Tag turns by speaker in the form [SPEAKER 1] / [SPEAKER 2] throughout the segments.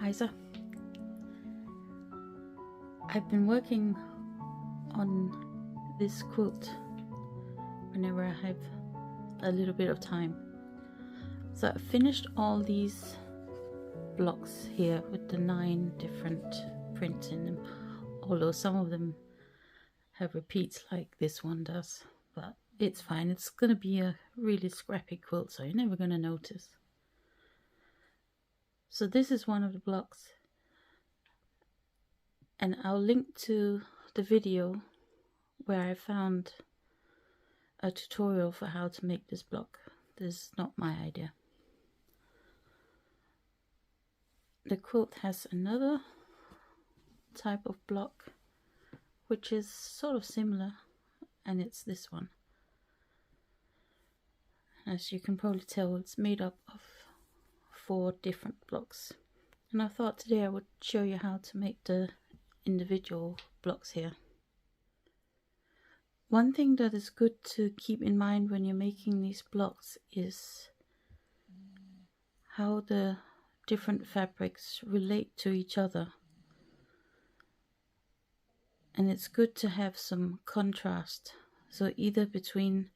[SPEAKER 1] Hejsa. I've been working on this quilt whenever I have a little bit of time. So I finished all these blocks here with the 9 different prints in them, although some of them have repeats like this one does, but it's fine. It's gonna be a really scrappy quilt, so you're never gonna notice. So this is one of the blocks, and I'll link to the video where I found a tutorial for how to make this block. This is not my idea. The quilt has another type of block which is sort of similar, and it's this one. As you can probably tell, it's made up of 4 different blocks, and I thought today I would show you how to make the individual blocks here. One thing that is good to keep in mind when you're making these blocks is how the different fabrics relate to each other, and it's good to have some contrast, so either between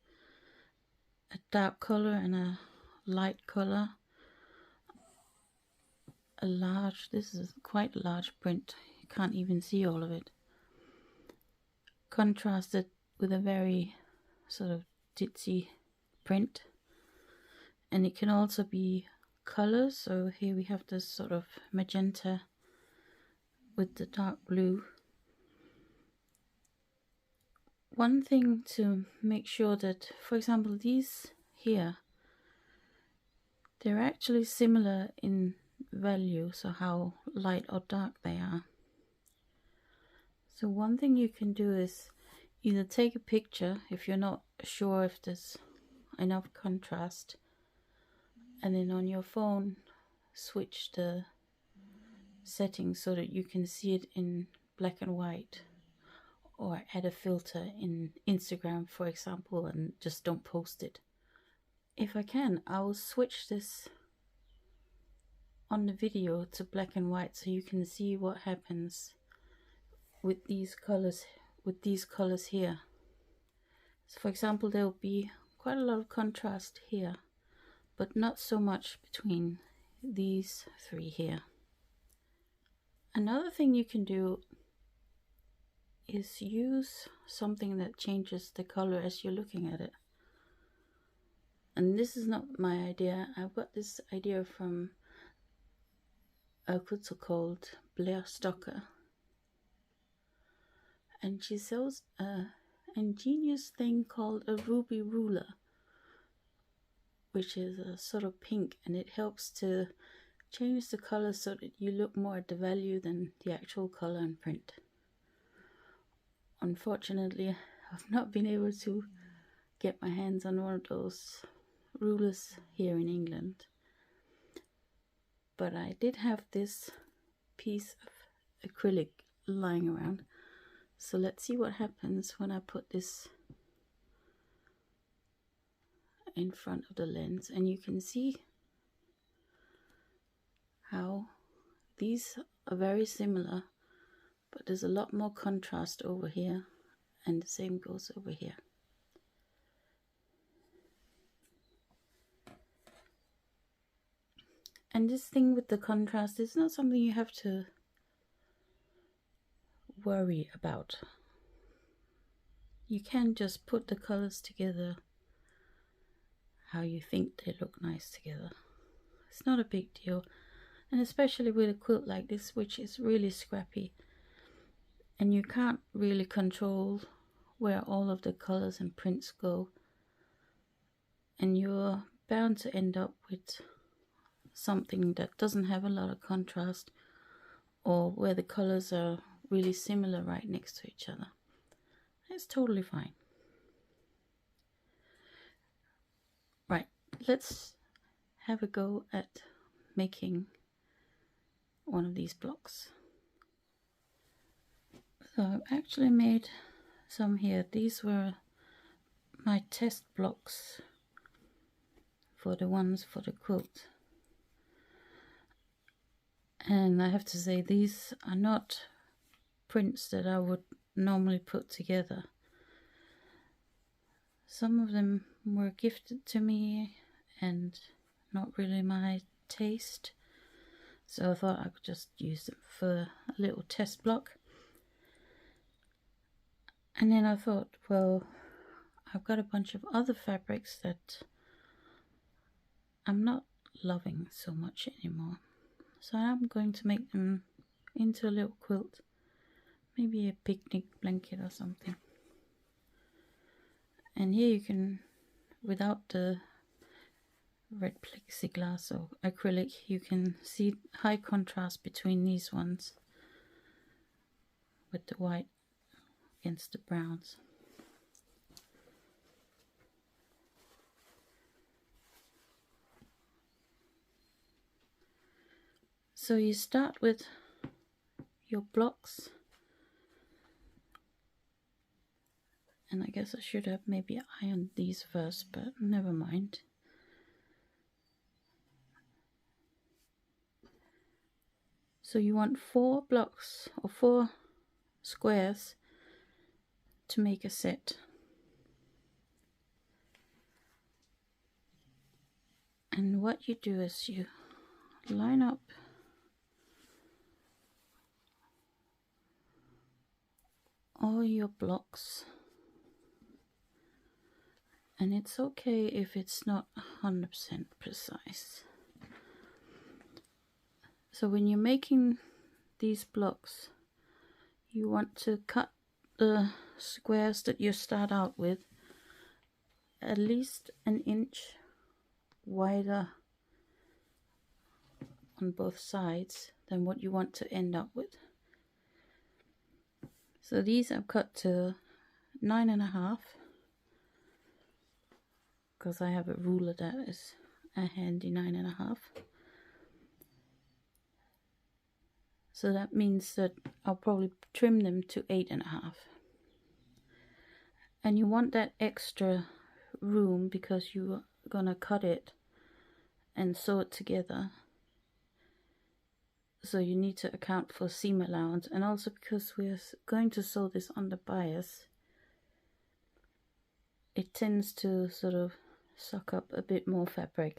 [SPEAKER 1] a dark color and a light color. This is quite a large print, you can't even see all of it, contrasted with a very sort of ditzy print. And it can also be colors, so here we have this sort of magenta with the dark blue. One thing to make sure that, for example, these here, they're actually similar in value, so how light or dark they are. So one thing you can do is either take a picture if you're not sure if there's enough contrast, and then on your phone switch the settings so that you can see it in black and white, or add a filter in Instagram, for example, and just don't post it. If I can, I'll switch this on the video to black and white so you can see what happens with these colors here. So for example, there will be quite a lot of contrast here, but not so much between these 3 here. Another thing you can do is use something that changes the color as you're looking at it. And this is not my idea. I got this idea from a quilter called Blair Stocker, and she sells an ingenious thing called a ruby ruler, which is a sort of pink, and it helps to change the color so that you look more at the value than the actual color and print. Unfortunately, I've not been able to get my hands on one of those rulers here in England, but I did have this piece of acrylic lying around. So let's see what happens when I put this in front of the lens, and you can see how these are very similar, but there's a lot more contrast over here, and the same goes over here. And this thing with the contrast is not something you have to worry about. You can just put the colors together how you think they look nice together. It's not a big deal, and especially with a quilt like this, which is really scrappy, and you can't really control where all of the colors and prints go, and you're bound to end up with something that doesn't have a lot of contrast, or where the colors are really similar right next to each other. It's totally fine. Right, let's have a go at making one of these blocks. So I've actually made some here. These were my test blocks for the ones for the quilt. And I have to say, these are not prints that I would normally put together. Some of them were gifted to me and not really my taste, so I thought I could just use them for a little test block. And then I thought, well, I've got a bunch of other fabrics that I'm not loving so much anymore, so I'm going to make them into a little quilt, maybe a picnic blanket or something. And here you can, without the red plexiglass or acrylic, you can see high contrast between these ones with the white against the browns. So you start with your blocks, and I guess I should have maybe ironed these first, but never mind. So you want 4 blocks or 4 squares to make a set. And what you do is you line up all your blocks, and it's okay if it's not 100% precise. So when you're making these blocks, you want to cut the squares that you start out with at least an inch wider on both sides than what you want to end up with. So these I've cut to 9.5, because I have a ruler that is a handy 9.5. So that means that I'll probably trim them to 8.5. And you want that extra room because you're gonna cut it and sew it together. So you need to account for seam allowance, and also because we're going to sew this on the bias, it tends to sort of suck up a bit more fabric.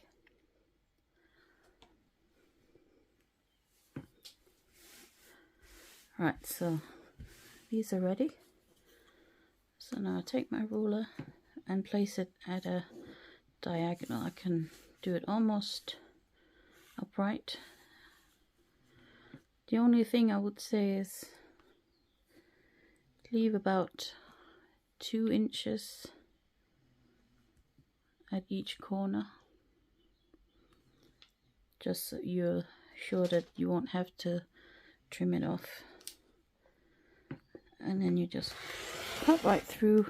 [SPEAKER 1] Right, so these are ready. So now I take my ruler and place it at a diagonal. I can do it almost upright. The only thing I would say is leave about 2 inches at each corner, just so you're sure that you won't have to trim it off. And then you just cut right through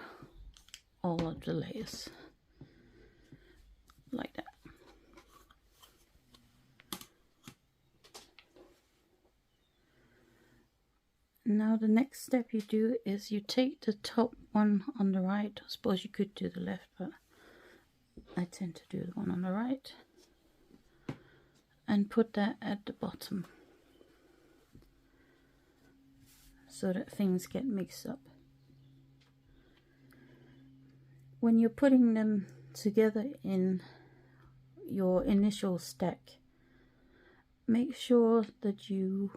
[SPEAKER 1] all of the layers like that. Now the next step you do is you take the top one on the right. I suppose you could do the left, but I tend to do the one on the right, and put that at the bottom so that things get mixed up. When you're putting them together in your initial stack, make sure that you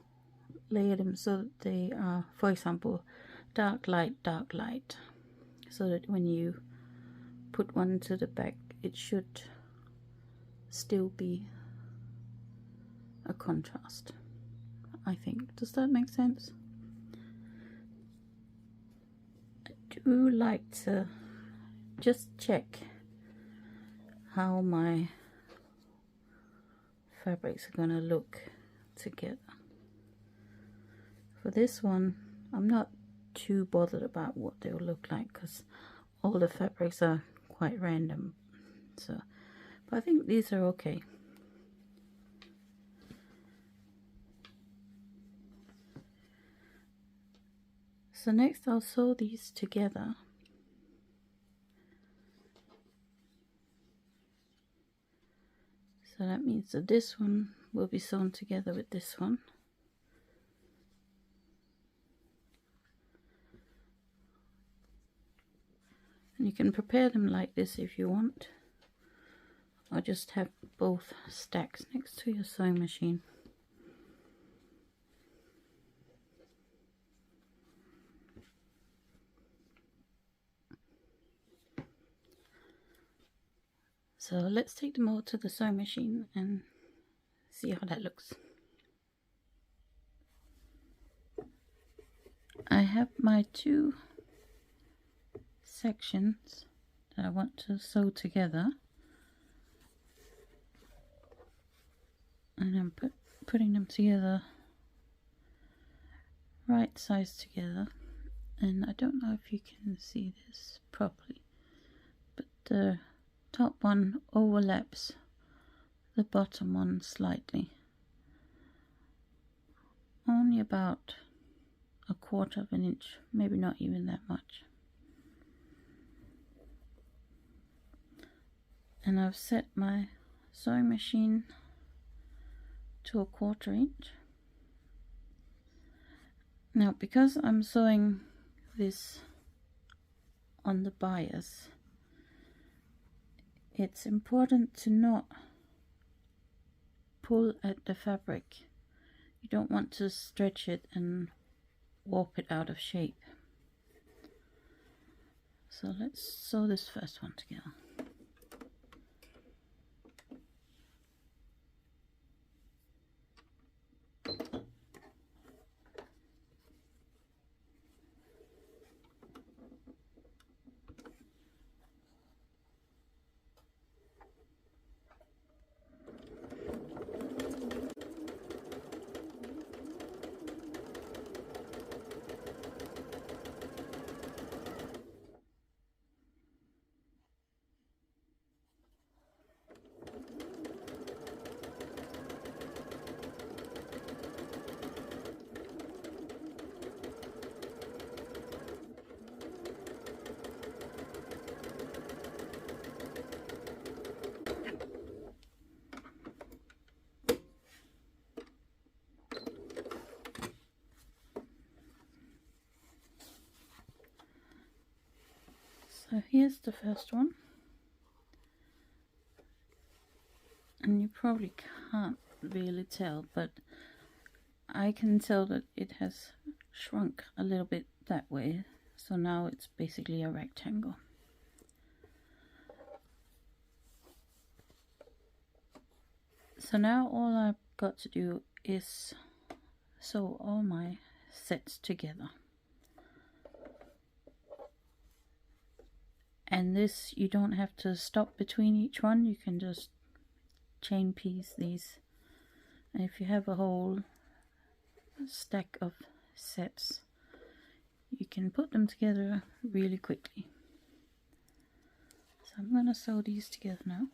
[SPEAKER 1] layer them so that they are, for example, dark light, so that when you put one to the back, it should still be a contrast, I think. Does that make sense? I do like to just check how my fabrics are gonna look together. For this one, I'm not too bothered about what they'll look like because all the fabrics are quite random. So, but I think these are okay. So next I'll sew these together. So So that means that this one will be sewn together with this one. And you can prepare them like this if you want, or just have both stacks next to your sewing machine. So let's take them all to the sewing machine and see how that looks. I have my two sections that I want to sew together, and I'm putting them together right size together. And I don't know if you can see this properly, but the top one overlaps the bottom one slightly, only about 1/4 of an inch, maybe not even that much. And I've set my sewing machine to 1/4 inch. Now, because I'm sewing this on the bias, it's important to not pull at the fabric. You don't want to stretch it and warp it out of shape. So let's sew this first one together. So here's the first one, and you probably can't really tell, but I can tell that it has shrunk a little bit that way, so now it's basically a rectangle. So now all I've got to do is sew all my sets together. And this, you don't have to stop between each one, you can just chain piece these. And if you have a whole stack of sets, you can put them together really quickly. So I'm going to sew these together now.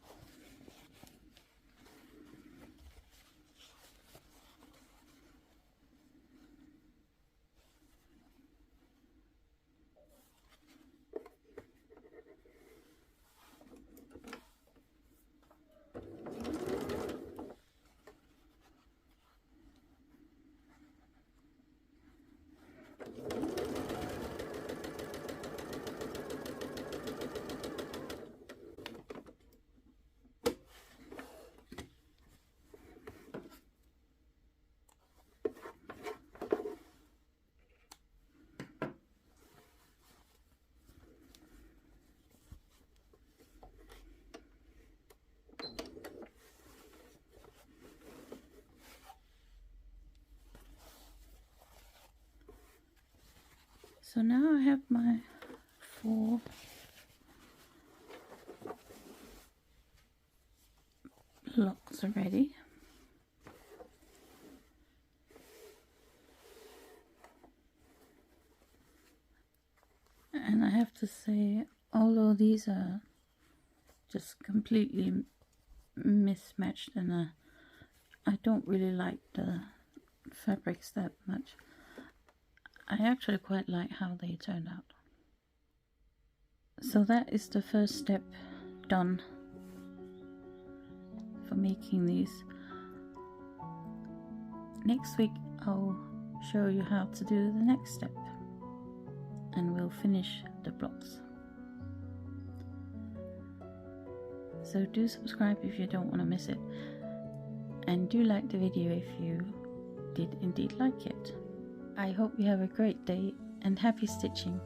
[SPEAKER 1] So now I have my 4 blocks ready. And I have to say, although these are just completely mismatched and I don't really like the fabrics that much, I actually quite like how they turned out. So that is the first step done for making these. Next week I'll show you how to do the next step, and we'll finish the blocks. So do subscribe if you don't want to miss it, and do like the video if you did indeed like it. I hope you have a great day and happy stitching.